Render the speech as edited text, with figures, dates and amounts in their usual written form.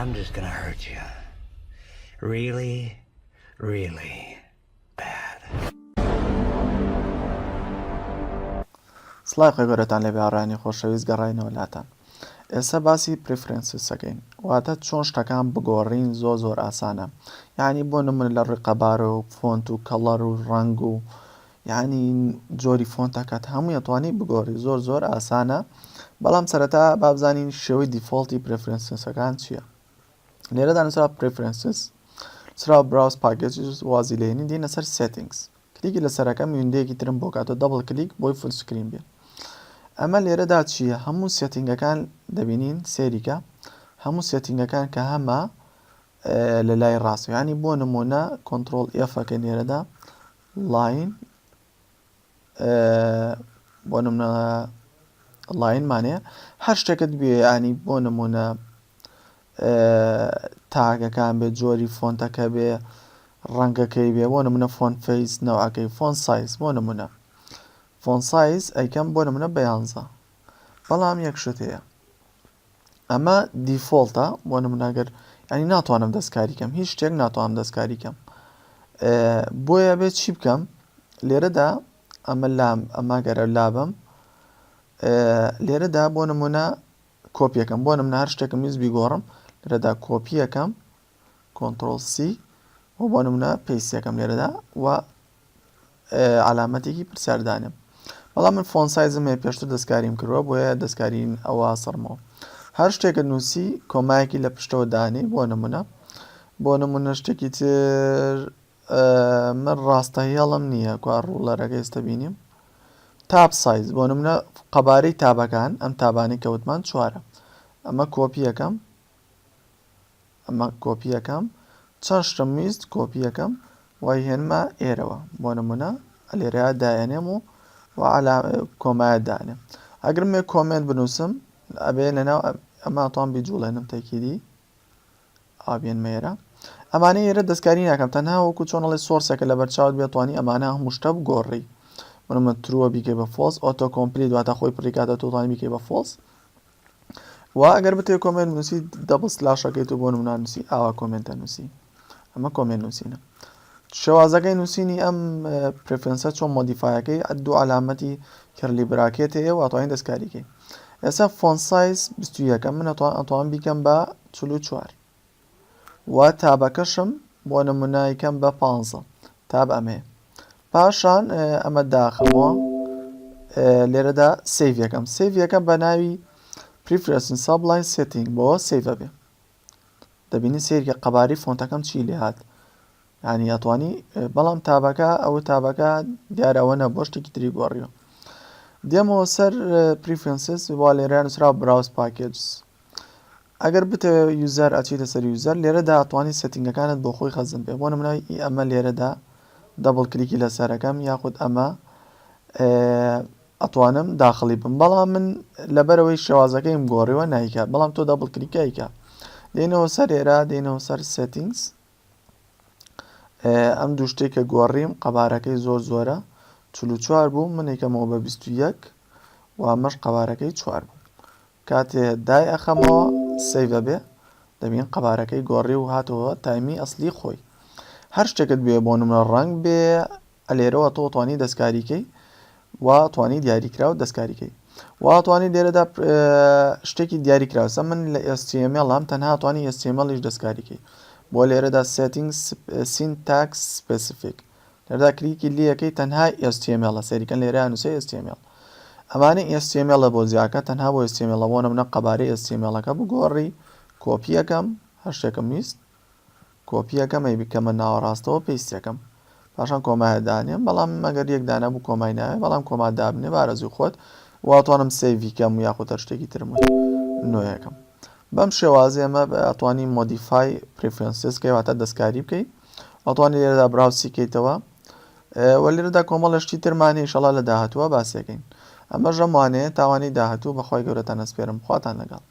I'm just gonna hurt you. Really, really bad. سڵای گەورەتان لە باڕانی خۆشەویست گەڕاینەوە لاتان. ئێستا باسی پرفرنسەکەین واتە چۆن شتەکان بگۆڕین زۆر ئاسانە. یعنی بۆ نمونە لە ڕێقەبارە و فۆنت و کەڵەر و ڕنگ و یعنی جۆری فۆنتەکەت هەموو دەتوانی بگۆڕی زۆر ئاسانە. بەڵام سەرەتا بابزانین شێوەی دیفۆڵتی پرفرنسەکان چییە. لێرەدا نووسرا پرفرنسز سرا براوز پاکێجز وازی لێنی دێنە سەر سێتینگز کلیکی لەسەرەکەم ویندۆیەکی ترم بۆ کاتۆ دەبڵ کلیک بۆی فول سکرین بێ. ئەمە لێرەدا چییە هەموو سێتینگەکان دەبینین سێریکە هەموو سێتینگەکان کە هەمە لە لای ڕاست ینی بۆ نمونە کۆنتترۆل ئفەکە لێرەدا لاین بۆ نمونە لاینمانەیە هەر شتێکت بێ ینی بۆ نمونە تاگەکان بێ جۆری فۆنتەکە بێ ڕەنگەکەی بێ بۆ نمونە فۆن فەیس نەوەکەی فۆن سایز بۆ نمونە فۆن سایز ئەیکەم بۆ نمونە بە 11 بەڵام یەک شت هەیە ئەمە دیفۆڵتە بۆ نمونەگەر ینی ناتوانم دەستکاریکەم هیچ شتێک ناتوانم دەستکاریکەم بۆیە بێت چی بکەم لێرەدا ئەمە لام ئەمە گەرە لابم لێرەدا بۆ نمونە کۆپیەکەم بۆ نمونە هەر شتێکم ویست بیگۆڕم لێرەدا کۆپیەکەم کۆنتترۆل سی و بۆ نمونە پێیسەکەم لێرەدا و علامەتێکی پرسیاردانم بەڵام من فۆن سایزم هەیە پێشتر دەستکاریم کردووە بۆیە دەستکارین ئەوە سەرمەوە هەر شتێکت نووسی کۆمایەکی لە پشتەوە دانی بۆ نمونە شتێکی تر من ڕاستە هێڵم نییە کوا ڕوولەرەکە ئێستا بینیم تاب سایز بۆ نمونە قەبارەی تابەکان ئەم تابانی کەوتمان چوارە ئەمە کۆپیەکەم چەند شتم ویست کۆپیەکەم وای هێنمە ئێرەوە بۆ نمونە لێرەیە دایەنێم و کۆمایە دانێم ئەگەر مێ کۆمنت بنووسم ئەبێ لەناو ئەماتوان بیجوڵێنم تەکیدی ئابێنمێرە ئەمانەی ئێرە دەستکاری ناکەم تەنها وەکو چۆنەڵی سۆرسێکە لە بەرچاوت بێتوانی ئەمانە هەموو شتە بگۆڕی منمە ترووە بیکەی بە فۆلس ئۆتۆ کۆمپلیت واتە خۆی پڕیکاتە تۆتوانی بیکەی بە فۆلس و ئەگەر بتێ کۆمنت نووسی دەبڵ سلاشەکەیت و بۆ نمونە نووسی ئاوا کۆمنتە نووسی ئەمە کۆمنت نووسینە شێوازەکەی نووسینی ئەم پرفرنسە چۆن مۆدیفایەکەی دوو علامەتی کەرلی براکێت هەیە و ئەتوانین دەستکاریکەی ئێستا فۆن سایز 21 من ئەتوان بیکەم بە 44 و تابەکەشم بۆ نمونە یکەم بە 15 تاب ئەمەیە پاشان ئەمە داخەوە لێرەدا سیڤەکەم بە ناوی پریفرنس سابلاین سێتینگ بۆ سیڤە بێ دەبینی سێریکە قەباری فۆنتەکەم چی لێ هات ینی ئەتوانی بەڵام تابەکە تابەکە دیارەوە نە بۆ شتێکی تری گۆڕیوە دێمەوە سەر پریفرنسز وا لێرە نووسرا براوز پاکێجز ئەگەر بتە یوزەر ئەچیتە سەر یوزەر لێرەدا ئەتوانی سێتینگەکانت بۆ خۆی خەزم بێ بۆ نمونە ئەمە لێرەدا دەبڵ کلیکی لەسەرەکەم یاخود ئەمە ئەتوانم داخلی بم بەڵام من لەبەرەوەی شێوازەکەیم گۆڕیوە نایکات بەڵام تۆ دەبڵ کلیکایکە دێنەوە سەر ئێرە دێنەوە سەر سێتینگز ئەم دوو شتێکە گۆڕیم قەبارەکەی زۆرە 44 بوو من یکەمەوە بە 21 و ئەمەش قەبارەکەی 4 بوو کاتێ دای ئەخەمەوە سیڤە بێ دەبین قەبارەکەی گۆڕی و هاتەوە تایمی ئەسلی خۆی هەر شتێکت بێ بۆ نمونە ڕنگ بێ ئەلێرەوە تۆ توانی دەستکاریکەی و توانی دیاریکرا و دەستکاریکەی و توانی لێرەدا شتێکی دیاریکراوسە من لە HTML هەم تەنها توانی HTMLیش دەستکاریکەی بۆ لێرەدا سێتینگ سینتاکس سپێسیفیک لێرەدا کلیکی لەکەی تەنها HTML سەریکەن لێرە نووسێ HTML ئەمانە HTML بۆ زیاکە تەنها بۆ HTML بۆ نمونە قەبارەی HTMLەکە بگۆڕی کۆپیەکەم هەر شتێکم ویست کۆپیەکەم بیکەمە ناوەڕاستەوە پێیسەکەم پاشان کۆمایە دانێم بەڵام مەگەر یەک دانە بوو کۆمای ناوێ بەڵام کۆما دابنێ بارەزوی خۆت واتوانم سێڤیکەم و یاخود هەر شتێکی ترم نوێیەکەم بەم شێوازی ئەمە ئەتوانی مۆدیفای پرفرنسکەی واتە دەستکاری بکەیت ئەتوانی لێرەدا براوسیکەیتەوە و لێرەدا کۆمەڵشتی ترمانی ئینشەڵا لە داهاتووە باسیەکەین ئەمە ژەموانەیە تاوانی داهاتوو بەخوای گەورەتان ئەسپێرم خواتان لەگەڵ